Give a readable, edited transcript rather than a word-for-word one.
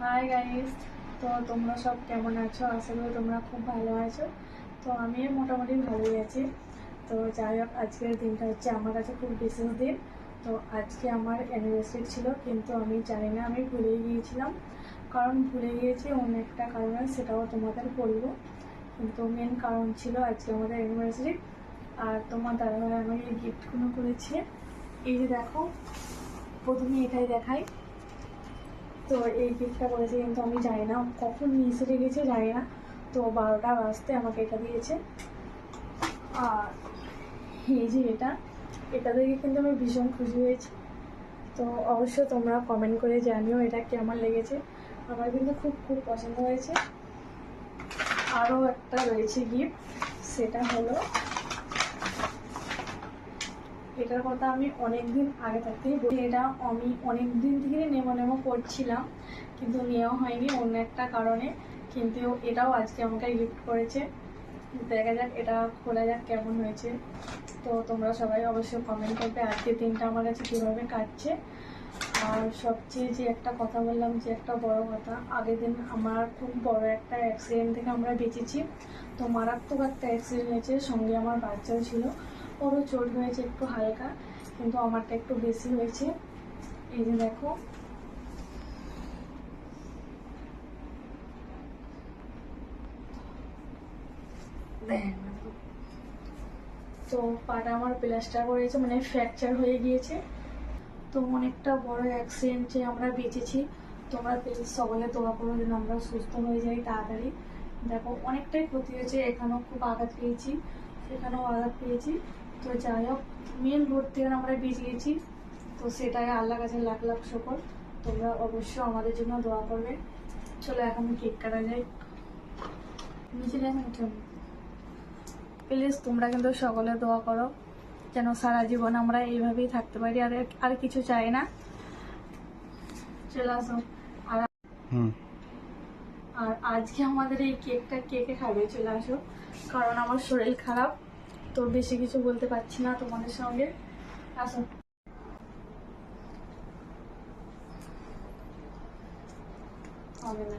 Hi guys, তো তোমরা সব কেমন আছো? আশা করি তোমরা খুব ভালো আছো। তো আমি মোটামুটি ভালোই আছি। তো যাই হোক, আজকের দিনটা হচ্ছে আমার কাছে খুব বিশেষ দিন। তো আজকে আমার অ্যানিভার্সারি ছিল, কিন্তু আমি জানি না, আমি ভুলে গিয়েছিলাম। কারণ ভুলে গিয়েছি অন্য একটা কারণে, সেটাও তোমাদের বলবো। কিন্তু মেন কারণ ছিল আজকে আমাদের অ্যানিভার্সারি। আর তোমার দাদাভাই আমাকে এই গিফটগুলো করেছে। এই যে দেখো, প্রথমে এটাই দেখাই। তো এই গিফটটা করেছে, কিন্তু আমি জানি না কখন মিসে রেখেছে, জানি না। তো 12টা বাজতে আমাকে এটা দিয়েছে। আর এই যে এটা দেখে কিন্তু আমি ভীষণ খুশি হয়েছি। তো অবশ্যই তোমরা কমেন্ট করে জানিও এটা কেমন লেগেছে। আমার কিন্তু খুব খুব পছন্দ হয়েছে। আরও একটা রয়েছে গিফট, সেটা হলো এটার কথা আমি অনেক দিন আগে থাকতেই বলি। এটা আমি অনেক দিন থেকে নেমো করছিলাম, কিন্তু নেওয়া হয়নি অন্য একটা কারণে। কিন্তু এটাও আজকে আমাকে গিফট করেছে। দেখা যাক এটা খোলা যাক কেমন হয়েছে। তো তোমরা সবাই অবশ্যই কমেন্ট করবে আজকের দিনটা আমার কাছে কীভাবে কাটছে। আর সবচেয়ে যে একটা কথা বললাম, যে একটা বড় কথা, আগের দিন আমার খুব বড় একটা অ্যাক্সিডেন্ট থেকে আমরা বেঁচেছি। তো মারাত্মক একটা অ্যাক্সিডেন্ট হয়েছে, সঙ্গে আমার বাচ্চাও ছিল। ওরও চোট হয়েছে একটু হালকা, কিন্তু আমারটা একটু বেশি হয়েছে। এই যে দেখো, তো পাটা আমার প্লাস্টার করেছে, মানে ফ্র্যাকচার হয়ে গিয়েছে। তো অনেকটা বড় অ্যাক্সিডেন্টে আমরা বেঁচেছি। তোমরা প্লিজ সকলে দোয়া করো যেন আমরা সুস্থ হয়ে যাই তাড়াতাড়ি। দেখো, অনেকটাই ক্ষতি হয়েছে, এখানেও খুব আঘাত পেয়েছি, সেখানেও আঘাত পেয়েছি। তো যাই হোক, মেন রোড থেকে আমরা বেঁচে গেছি। তো সেটাই আল্লাহর কাছে লাখ লাখ শুকর। তোমরা অবশ্যই আমাদের জন্য দোয়া করবে। চলো এখন কেক কাটা যায়। নিচে যাই না, প্লিজ তোমরা কিন্তু সকলে দোয়া করো যেন সারা জীবন আমরা এইভাবেই থাকতে পারি। আর কিছু চাই না। চলে আসো। আর আর আজকে আমাদের এই কেকটা কেকে খাবে, চলে আসো। কারণ আমার শরীর খারাপ, তো বেশি কিছু বলতে পারছি না তোমাদের সঙ্গে। আসো। হবে না।